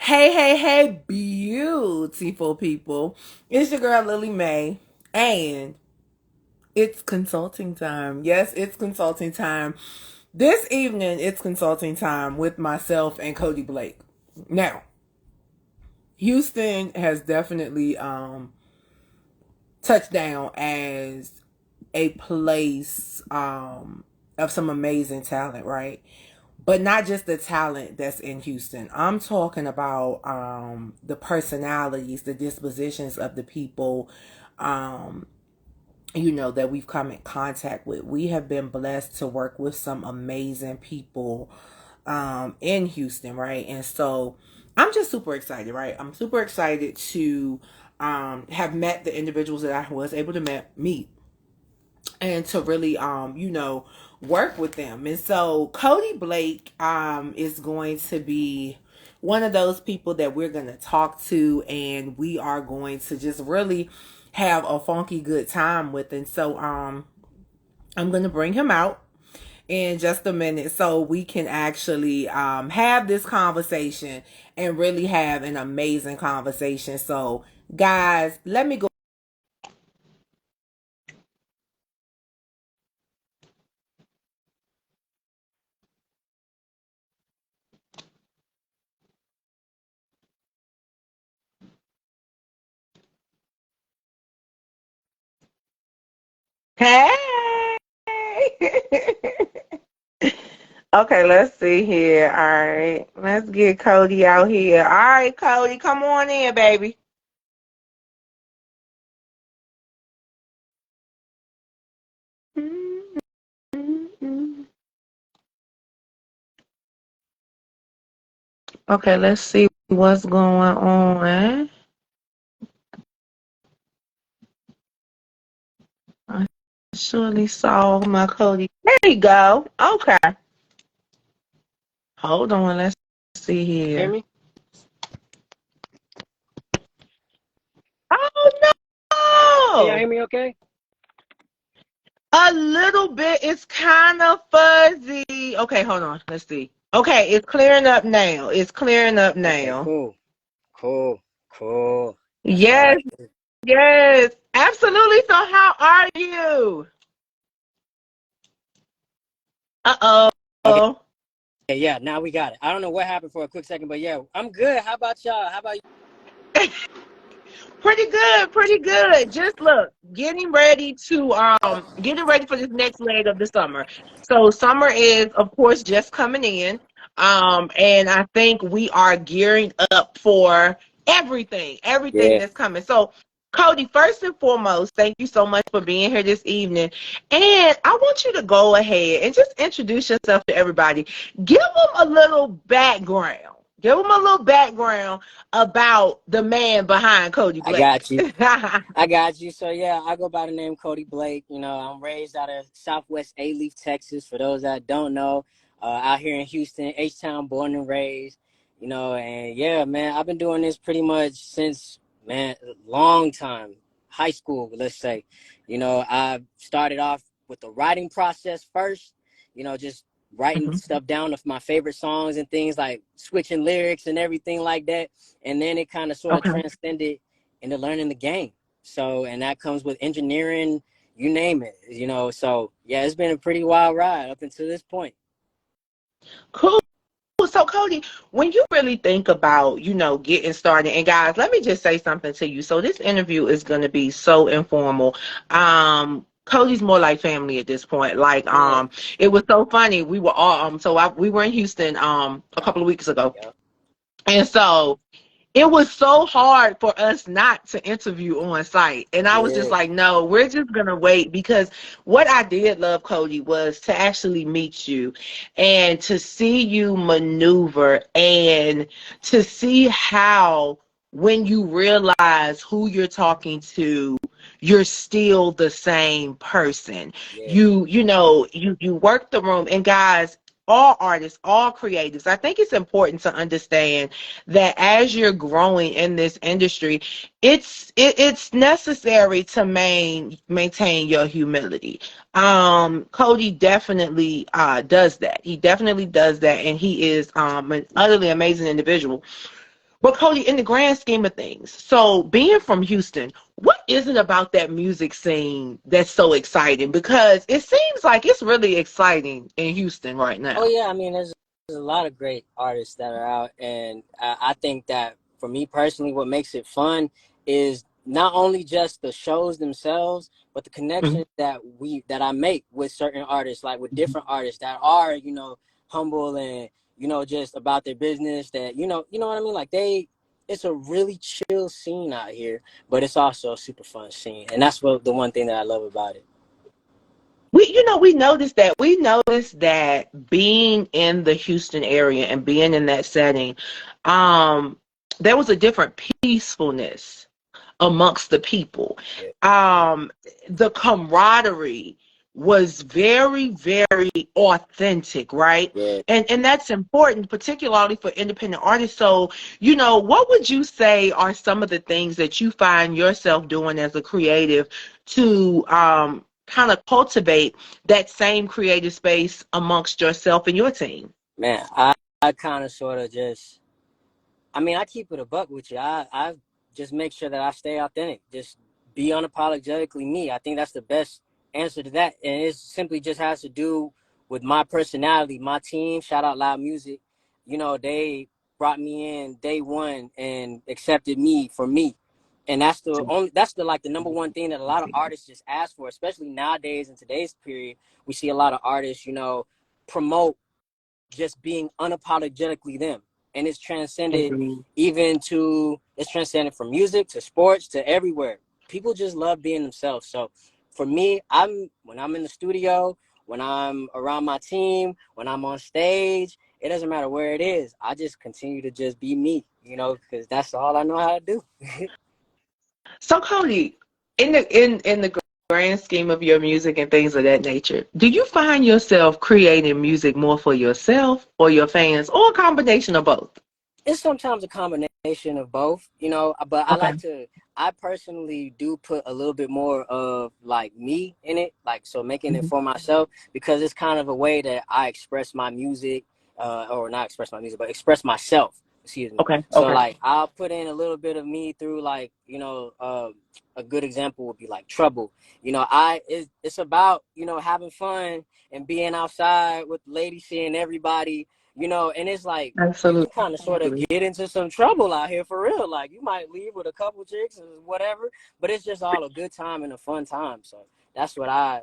Hey, beautiful people. It's your girl Lily Mae, and it's consulting time. Yes, it's consulting time. This evening, it's consulting time with myself and Khody Blake. Now, Houston has definitely touched down as a place of some amazing talent, right? But not just the talent that's in Houston. I'm talking about the personalities, the dispositions of the people, um, that we've come in contact with. We have been blessed to work with some amazing people in Houston, right? And so I'm just super excited, right? I'm super excited to have met the individuals that I was able to meet and to really work with them. And so Khody Blake is going to be one of those people that we're going to talk to, and we are going to just really have a funky good time with. And so I'm going to bring him out in just a minute so we can actually have this conversation and really have an amazing conversation. So guys, let me go. Hey. Okay, let's see here. All right, let's get Khody out here. All right, Khody, come on in, baby. Okay, let's see what's going on. I surely saw my Khody. There you go. Okay, hold on. Let's see Hear here. me? Can y'all Oh hear no! me okay? A little bit. It's kind of fuzzy. Okay, hold on. Let's see. Okay, it's clearing up now. It's clearing up Okay, now. cool. Cool. That's all I Yes, yes, absolutely. So, how are you? okay. Uh-oh. Yeah, now we got it. I don't know what happened for a quick second, but yeah, I'm good. How about y'all? How about you? Pretty good, pretty good. Just look, getting ready for this next leg of the summer. So summer is of course just coming in. And I think we are gearing up for everything Yeah, that's coming. So Khody, first and foremost, thank you so much for being here this evening. And I want you to go ahead and just introduce yourself to everybody. Give them a little background. Give them a little background about the man behind Khody I Blake. got you. I got you. So yeah, I go by the name Khody Blake. You know, I'm raised out of Southwest A-Leaf, Texas. For those that don't know, out here in Houston, H-Town, born and raised. You know, and yeah, man, I've been doing this pretty much since man, long time, high school, let's say. You know, I started off with the writing process first. You know, just writing Mhm. stuff down of my favorite songs and things like switching lyrics and everything like that. And then it kind of sort of Okay. transcended into learning the game. So, and that comes with engineering, you name it, you know. So, yeah, it's been a pretty wild ride up until this point. Cool. So Khody, when you really think about, getting started, and guys, let me just say something to you. So this interview is going to be so informal. Cody's more like family at this point. Like, Yeah, it was so funny. We were all, we were in Houston, a couple of weeks ago. yeah, And so it was so hard for us not to interview on site. And I was just yeah, like, no, we're just going to wait because what I did love, Khody, was to actually meet you and to see you maneuver and to see how when you realize who you're talking to, you're still the same person. yeah, You work the room, and guys, all artists, all creatives, I think it's important to understand that as you're growing in this industry, it's necessary to maintain your humility. Khody definitely does that. He definitely does that, and he is an utterly amazing individual. But Cody, in the grand scheme of things, so being from Houston, what is it about that music scene that's so exciting? Because it seems like it's really exciting in Houston right Oh now. yeah, I mean, there's a lot of great artists that are out, and I think that for me personally, what makes it fun is not only just the shows themselves, but the Mhm. connections that I make with certain artists, like with different artists that are, humble and just about their business. That you know what I mean. Like it's a really chill scene out here, but it's also a super fun scene, and that's what the one thing that I love about it. We noticed that being in the Houston area and being in that setting, um, there was a different peacefulness amongst the people. Yeah, Um, the camaraderie was very, very authentic, right? yeah. And that's important, particularly for independent artists. So, what would you say are some of the things that you find yourself doing as a creative to kind of cultivate that same creative space amongst yourself and your team? Man, I kind of sort of just. I mean, I keep it a buck with you. I just make sure that I stay authentic. Just be unapologetically me. I think that's the best answer to that. And it simply just has to do with my personality. My team, shout out Loud Music, they brought me in day one and accepted me for me. And that's the like the number one thing that a lot of artists just ask for, especially nowadays in today's period. We see a lot of artists, promote just being unapologetically them, and Agreed. it's transcended from music to sports to everywhere. People just love being themselves. So for me, when I'm in the studio, when I'm around my team, when I'm on stage, it doesn't matter where it is. I just continue to just be me, because that's all I know how to do. So Cody, in the grand scheme of your music and things of that nature, do you find yourself creating music more for yourself or your fans, or a combination of both? It's sometimes a combination of both, but Okay. I personally do put a little bit more of like me in it, like, so making it Mhm. for myself, because it's kind of a way that I express my music, or not express my music, but express myself, excuse me. Okay. So Okay. like I'll put in a little bit of me through, like, a good example would be like Trouble. It's about, having fun and being outside with the ladies, seeing everybody, and it's like you can kind of sort of Absolutely. get into some trouble out here for real. Like you might leave with a couple chicks and whatever, but it's just all a good time and a fun time. So that's what I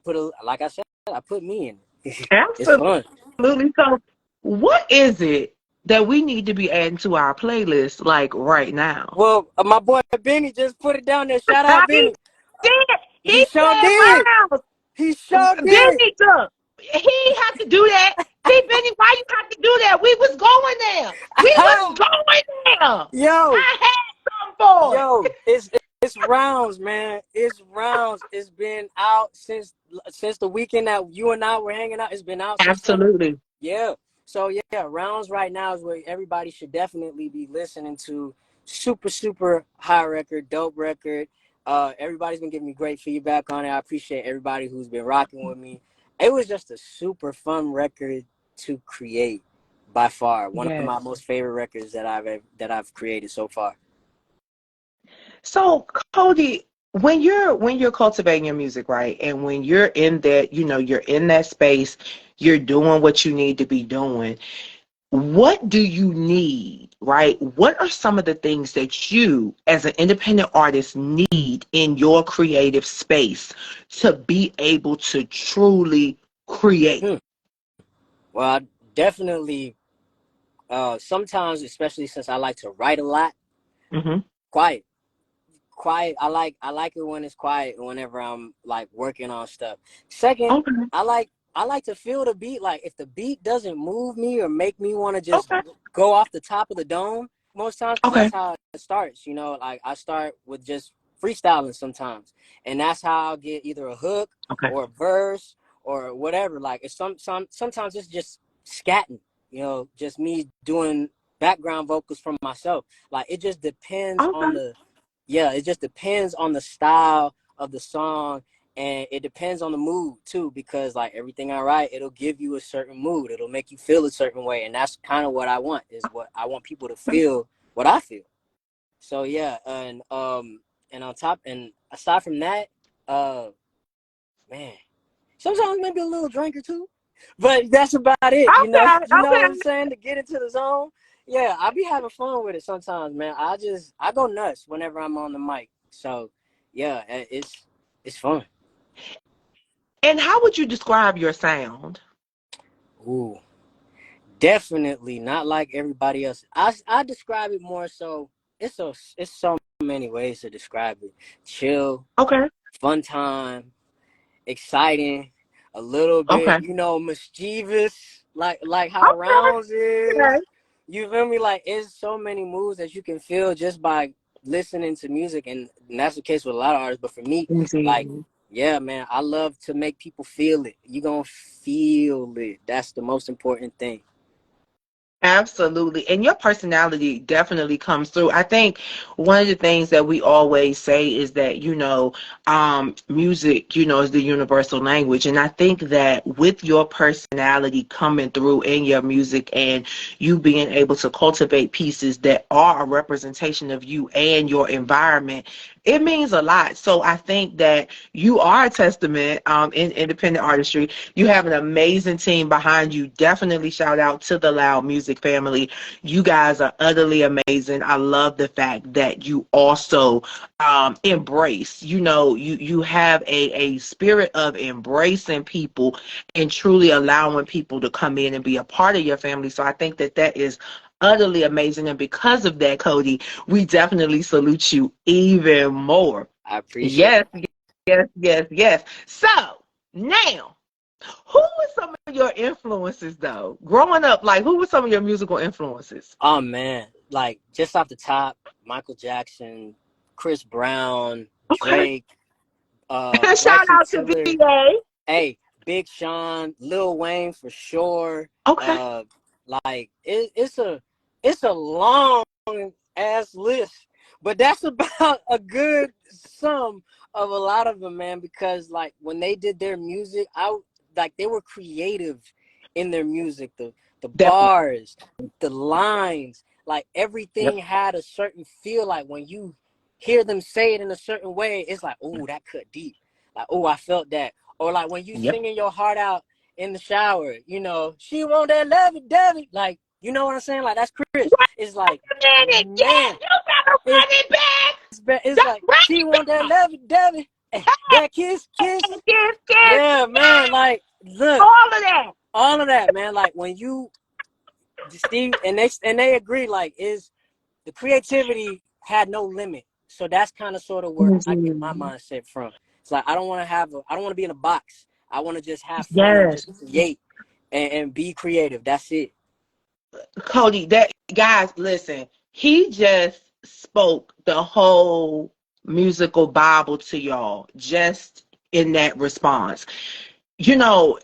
put like I said, I put me in it. It's fun. Absolutely. So, what is it that we need to be adding to our playlist like right now? Well, my boy Benny just put it down there. Shout out He Benny. did. He He sure said did. rounds. He sure did. Benny, look, he had to do that. See, Benny, why you have to do that? We was going there. We was going there. Yo, I had some for it. Yo, it's rounds, man. It's rounds. It's been out since the weekend that you and I were hanging out. It's been out since then. Absolutely. Yeah. So yeah, rounds right now is where everybody should definitely be listening to. Super, super high record, dope record. Everybody's been giving me great feedback on it. I appreciate everybody who's been rocking with me. It was just a super fun record to create, by far. One of Yes. my most favorite records that I've created so far. So, Cody, when you're cultivating your music, right, and when you're in that, you're in that space, you're doing what you need to be doing. What do you need, right? What are some of the things that you, as an independent artist, need in your creative space to be able to truly create? Hmm. Well, I definitely, sometimes, especially since I like to write a lot, Hmm. quiet. Quiet. I like it when it's quiet whenever I'm like working on stuff. Second, Okay. I like to feel the beat. Like if the beat doesn't move me or make me want to just Okay. go off the top of the dome most times, because Okay. that's how it starts. Like I start with just freestyling sometimes, and that's how I'll get either a hook Okay. or a verse or whatever. Like it's sometimes it's just scatting. Just me doing background vocals from myself. Like it just depends on Okay. the yeah, it just depends on the style of the song, and it depends on the mood too, because like everything I write, it'll give you a certain mood. It'll make you feel a certain way, and that's kind of what I want, is what I want people to feel what I feel. So yeah, and on top and aside from that, uh, man, sometimes maybe a little drink or two, but that's about it. Okay, You know what I'm okay. saying, to get into the zone. Yeah, I be having fun with it sometimes, man. I go nuts whenever I'm on the mic. So yeah, it's fun. And how would you describe your sound? Ooh, definitely not like everybody else. I describe it more so. It's so many ways to describe it. Chill, Okay, fun time, exciting, a little bit, okay, mischievous, like how okay, Rounds is. okay. You feel me? Like it's so many moods that you can feel just by listening to music, and that's the case with a lot of artists. But for me, like, Indeed. yeah, man, I love to make people feel it. You gonna feel it. That's the most important thing. Absolutely. And your personality definitely comes through. I think one of the things that we always say is that, music, is the universal language. And I think that with your personality coming through in your music and you being able to cultivate pieces that are a representation of you and your environment, it means a lot. So I think that you are a testament in independent artistry. You have an amazing team behind you. Definitely shout out to the Loud Music family. You guys are utterly amazing. I love the fact that you also embrace, you have a spirit of embracing people and truly allowing people to come in and be a part of your family. So I think that that is utterly amazing. And because of that, Khody, we definitely salute you even more. I appreciate Yes, it. yes, yes, yes. So now, who were some of your influences though? Growing up, like who were some of your musical influences? Oh man, like just off the top, Michael Jackson, Chris Brown, Okay. Drake, Shout Bryson out to Tiller. BA. Hey, Big Sean, Lil Wayne for sure. Okay. Uh, like it's a long ass list, but that's about a good sum of a lot of them, man. Because like when they did their music, like they were creative in their music. The Definitely. bars, the lines, like Yep. everything had a certain feel. Like when you hear them say it in a certain way, it's like, oh, that cut deep. Like, oh, I felt that. Or like when you Yep. singing your heart out in the shower, she want that lovey dovey. Like, you know what I'm saying? Like that's Chris. It's like, Wait a minute. Yes, man, you better it's run it back. it's Don't like run she it want that back. lovey dovey. That kiss, kiss. Yes, yes, yes, Yeah, man. yes. Like, look, All of that. all of that, man. Like when you Steve and they agree, like is the creativity had no limit. So that's kind of sort of where I get my Mhm. mindset from. It's like I don't want to be in a box. I want to just have fun and Yes. just create and be creative. That's it. Cody, that guys, listen, he just spoke the whole musical Bible to y'all just in that response. You know,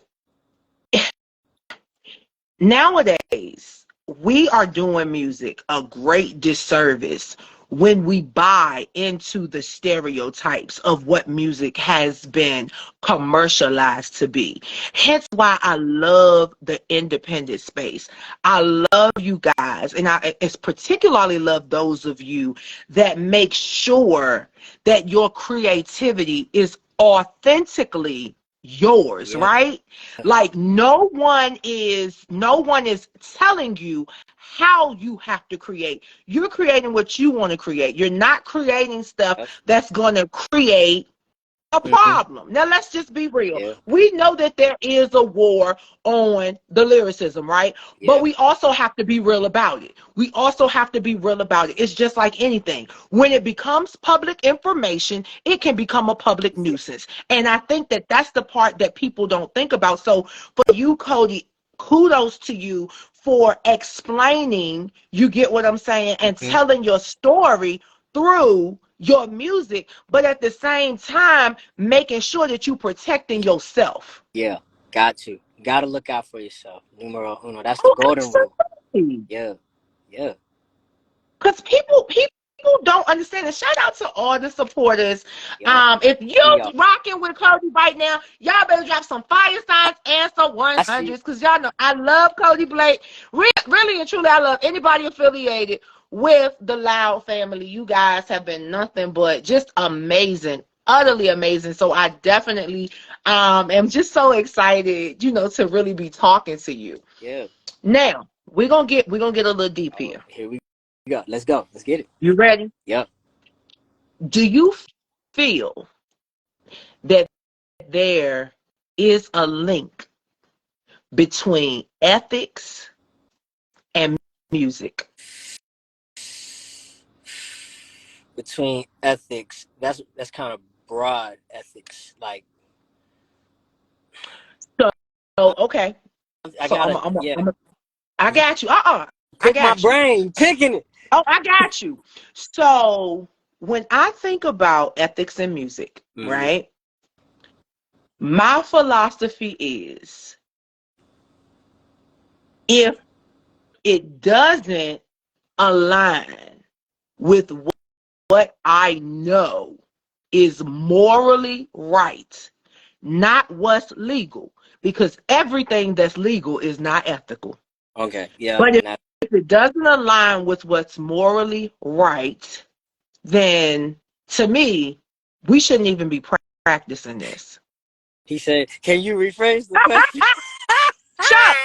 nowadays, we are doing music a great disservice when we buy into the stereotypes of what music has been commercialized to be. Hence why I love the independent space. I love you guys, and I it's particularly love those of you that make sure that your creativity is authentically yours, Yeah. right? Like no one is telling you how you have to create. You're creating what you want to create. You're not creating stuff Yeah. that's going to create a Mm-hmm. problem. Now let's just be real. Yeah. We know that there is a war on the lyricism, right? But Yeah. we also have to be real about it. We also have to be real about it. It's just like anything. When it becomes public information, it can become a public Yeah. nuisance. And I think that that's the part that people don't think about. So for you, Khody, kudos to you for explaining, you get what I'm saying, and Mm-hmm. telling your story through your music, but at the same time making sure that you protecting yourself. Yeah. Got to look out for yourself. Numero uno. That's the Oh, golden rule. absolutely. Yeah. Yeah. Because people don't understand. And shout out to all the supporters. Yup. If See you're y'all. rocking with Cody right now, y'all better drop some fire signs and some I see. 100s. Because y'all know I love Cody Blake. Really and truly, I love anybody affiliated with the Loud family. You guys have been nothing but just amazing, utterly amazing. So I definitely am just so excited, to really be talking to you. Yeah. Now, we're gonna get a little deep Oh, here. here we go. Let's go. Let's get it. You ready? Yep. Do you feel that there is a link between ethics and music? Between ethics, that's kind of broad ethics. Like, So, I, okay. I So gotta, yeah. I got you. I Pick my got you. brain, picking it. Oh, I got you. So when I think about ethics in music, Yeah. right? My philosophy is if it doesn't align with what I know is morally right, not what's legal, because everything that's legal is not ethical. Okay. Yep. But And that. if it doesn't align with what's morally right, then to me, we shouldn't even be practicing this. He said, "Can you rephrase the question?" Chuck,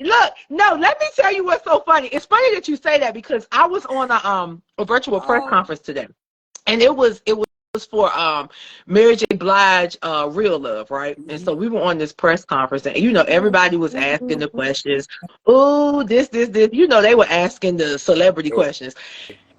look, no, let me tell you what's so funny. It's funny that you say that because I was on a virtual press Oh. conference today, and it was for Mary J. Blige Real Love, right? And so we were on this press conference, and everybody was asking the questions. Oh, this. They were asking the celebrity Yeah. questions.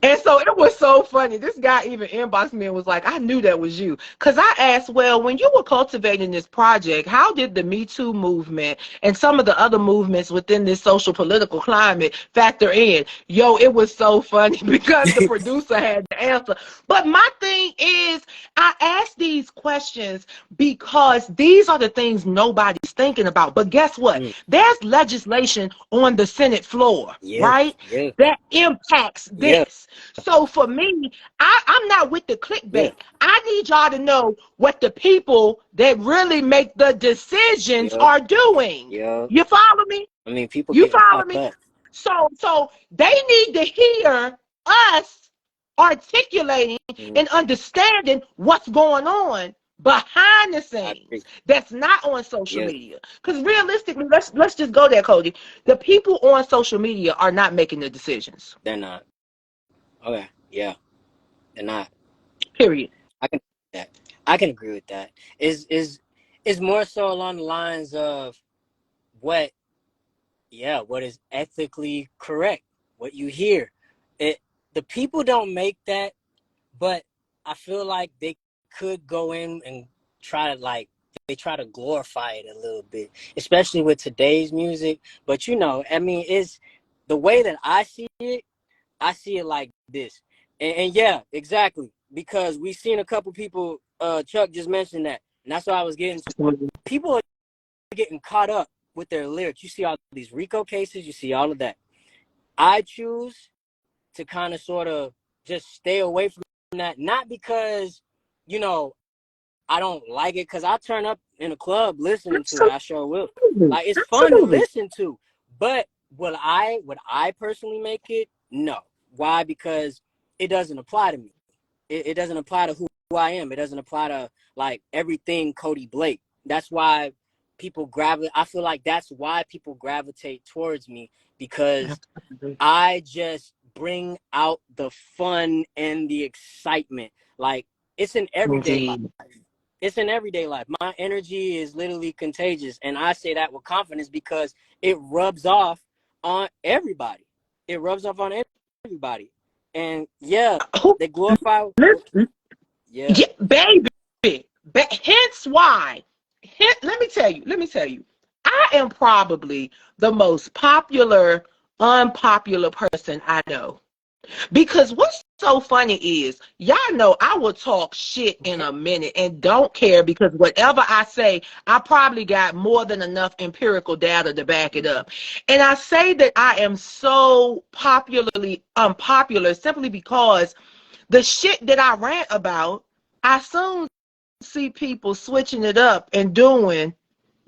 And so it was so funny. This guy even inboxed me and was like, I knew that was you. Because I asked, well, when you were cultivating this project, how did the Me Too movement and some of the other movements within this social political climate factor in? Yo, it was so funny because the producer had the answer. But my thing is, I ask these questions because these are the things nobody's thinking about. But guess what? Mm. There's legislation on the Senate floor, Yeah. right? Yeah. That impacts Yeah. this. So for me, I'm not with the Yeah. clickbait. I need y'all to know what the people that really make the decisions Yep. are doing. Yep. You follow me? I mean, people You getting follow caught me? up. So they need to hear us articulating Mm. and understanding what's going on behind the I agree. scenes that's not on social Yeah. media. Because realistically, let's just go there, Khody. The people on social media are not making the decisions. They're not. Okay. Yeah. They're not. Period. I can that. I can agree with that. Is more so along the lines of what what is ethically correct, what you hear. It the people don't make that, but I feel like they could go in and try to they try to glorify it a little bit, especially with today's music. But I mean, it's the way that I see it. I see it like this, and yeah, exactly, because we've seen a couple people. Chuck just mentioned that, and that's what I was getting to. People are getting caught up with their lyrics. You see all these RICO cases. You see all of that. I choose to kind of sort of just stay away from that, not because you know I don't like it, because I turn up in a club listening to it. I sure will. Absolutely. Like, it's fun to Absolutely. listen to, but would I personally make it? No. Why? Because it doesn't apply to me. It doesn't apply to who I am. It doesn't apply to like everything Khody Blake. That's why people gravitate. I feel like that's why people gravitate towards me, because Absolutely. I just bring out the fun and the excitement. Like, it's an everyday life. Indeed. It's an everyday life. My energy is literally contagious, and I say that with confidence because it rubs off on everybody. It rubs off on everybody, and yeah, Who- they glorify. Listen, Yeah. yeah, baby. Hence why. Let me tell you. I am probably the most popular, unpopular person I know. Because what's so funny is, y'all know I will talk shit in a minute and don't care because whatever I say, I probably got more than enough empirical data to back it up. And I say that I am so popularly unpopular simply because the shit that I rant about, I soon see people switching it up and doing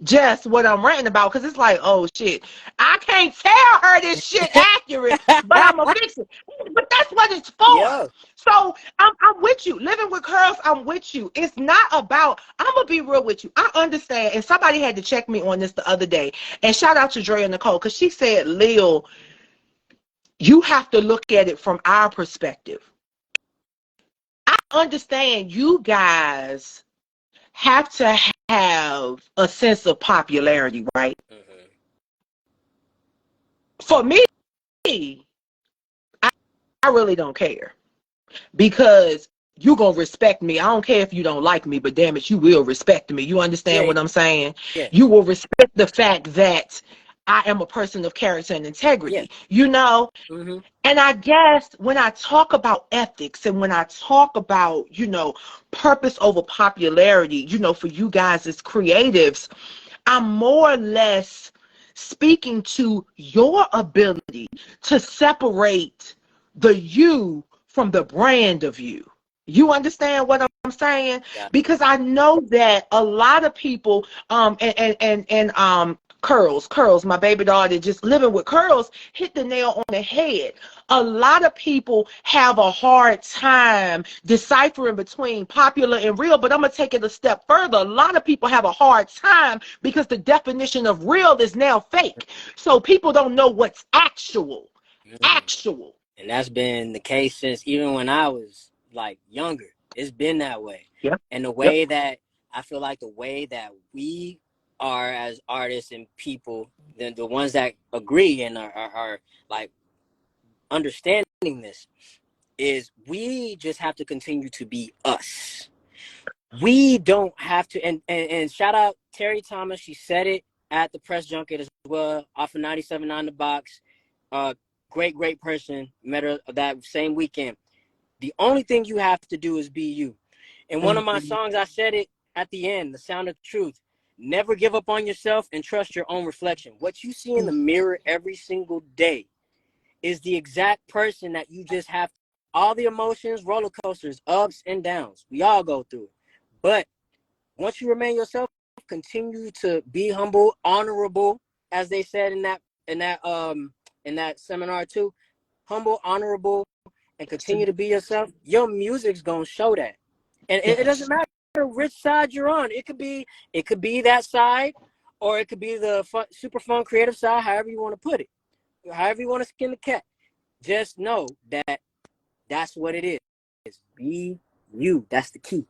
just what I'm ranting about, because it's like, oh shit, I can't tell her this shit accurate, but I'm a fix it. But that's what it's for. Yeah, So I'm with you. Living with curls, I'm with you. It's not about, I'm gonna be real with you. I understand, and somebody had to check me on this the other day. And shout out to Dre and Nicole, because she said, Lil, you have to look at it from our perspective. I understand you guys have to have a sense of popularity, right? hmm For me, I really don't care, because you gonna respect me. I don't care if you don't like me, but damn it, you will respect me. You understand yeah, what I'm saying? yeah, You will respect the fact that I am a person of character and yeah. integrity, you know? hmm And I guess when I talk about ethics and when I talk about, purpose over popularity, for you guys as creatives, I'm more or less speaking to your ability to separate the you from the brand of you. You understand what I'm saying? Yeah. Because I know that a lot of people, and curls, my baby daughter just living with curls hit the nail on the head. A lot of people have a hard time deciphering between popular and real, but I'm going to take it a step further. A lot of people have a hard time because the definition of real is now fake. So people don't know what's actual. hmm Actual. And that's been the case since even when I was like younger. It's been that way. Yep. And the Yep. way that I feel like the way that we are as artists and people, the ones that agree and are like understanding this, is we just have to continue to be us. We don't have to, and shout out Terry Thomas. She said it at the press junket as well, off of 97.9 The Box. Uh, great person. Met her that same weekend. The only thing you have to do is be you. In one of my Mhm. songs, I said it at the end, The Sound of Truth. Never give up on yourself and trust your own reflection. What you see in the mirror every single day is the exact person that you just have. All the emotions, roller coasters, ups and downs. We all go through it. But once you remain yourself, continue to be humble, honorable, as they said in that seminar too. Humble, honorable, and continue to be yourself. Your music's gonna show that, and it doesn't Yes. matter which side you're on. It could be that side, or it could be the super fun creative side. However you want to put it, however you want to skin the cat. Just know that that's what it is. Be you. That's the key.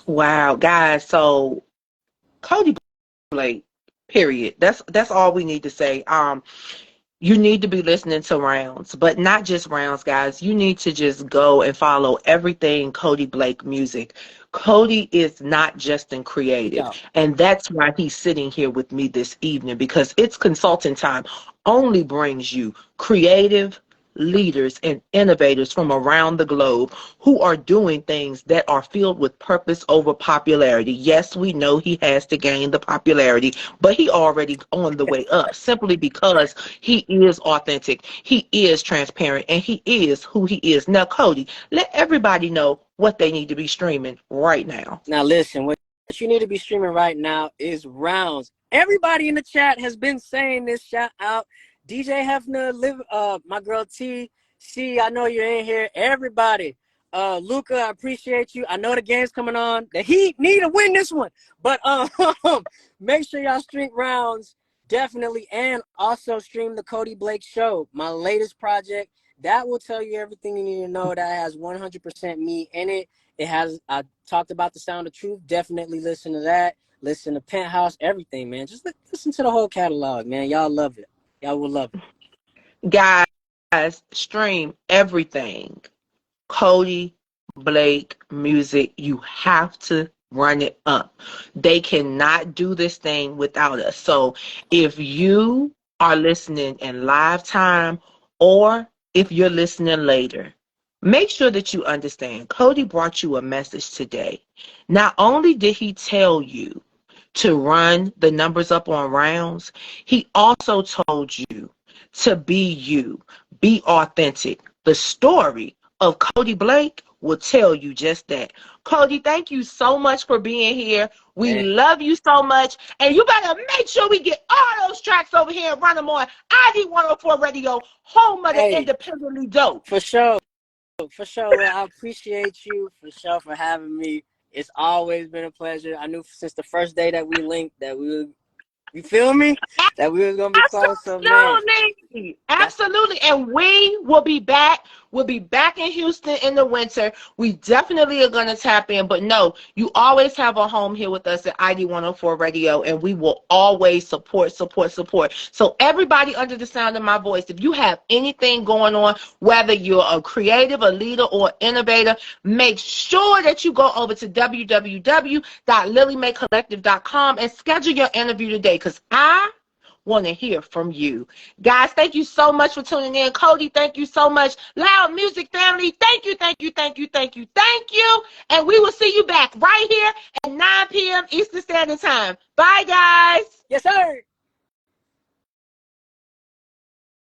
Wow, guys. So Cody Blake, period. That's all we need to say. You need to be listening to Rounds, but not just Rounds, guys. You need to just go and follow everything Khody Blake music. Khody is not just in creative, Yo, and that's why he's sitting here with me this evening, because it's consulting time only brings you creative leaders and innovators from around the globe who are doing things that are filled with purpose over popularity. Yes, we know he has to gain the popularity, but he already on the way up simply because he is authentic, he is transparent, and he is who he is. Now, Khody, let everybody know what they need to be streaming right now. now listen, what you need to be streaming right now is Rounds. Everybody in the chat has been saying this. Shout out DJ Hefner, my girl T. C, I know you're in here. Everybody. Luca, I appreciate you. I know the game's coming on. The Heat need to win this one. But make sure y'all stream Rounds. Definitely. And also stream the Khody Blake Show, my latest project. That will tell you everything you need to know. That has 100% me in it. It has, I talked about The Sound of Truth. Definitely listen to that. Listen to Penthouse, everything, man. Just listen to the whole catalog, man. Y'all love it. Y'all will love it. Guys, stream everything Khody Blake music. You have to run it up. They cannot do this thing without us. So if you are listening in live time, or if you're listening later, make sure that you understand Khody brought you a message today. Not only did he tell you to run the numbers up on Rounds, he also told you to be you, be authentic. The story of Khody Blake will tell you just that. Khody, thank you so much for being here. We And love you so much. And you better make sure we get all those tracks over here and run them on ID 104 Radio, home of the hey, independently dope. for sure, for sure. Well, I appreciate you for sure for having me. It's always been a pleasure. I knew since the first day that we linked that we were, you feel me, that we was gonna be close. So man, Absolutely. that's Absolutely. And we will be back. We'll be back in Houston in the winter. We definitely are going to tap in. But no, you always have a home here with us at ID 104 Radio, and we will always support, support, support. So, everybody under the sound of my voice, if you have anything going on, whether you're a creative, a leader, or innovator, make sure that you go over to www.lilymaycollective.com and schedule your interview today because I want to hear from you. Guys, thank you so much for tuning in. Khody, thank you so much. Loud Music family, thank you, thank you, thank you, thank you, thank you. And we will see you back right here at 9 p.m. Eastern Standard Time. Bye, guys. yes, sir.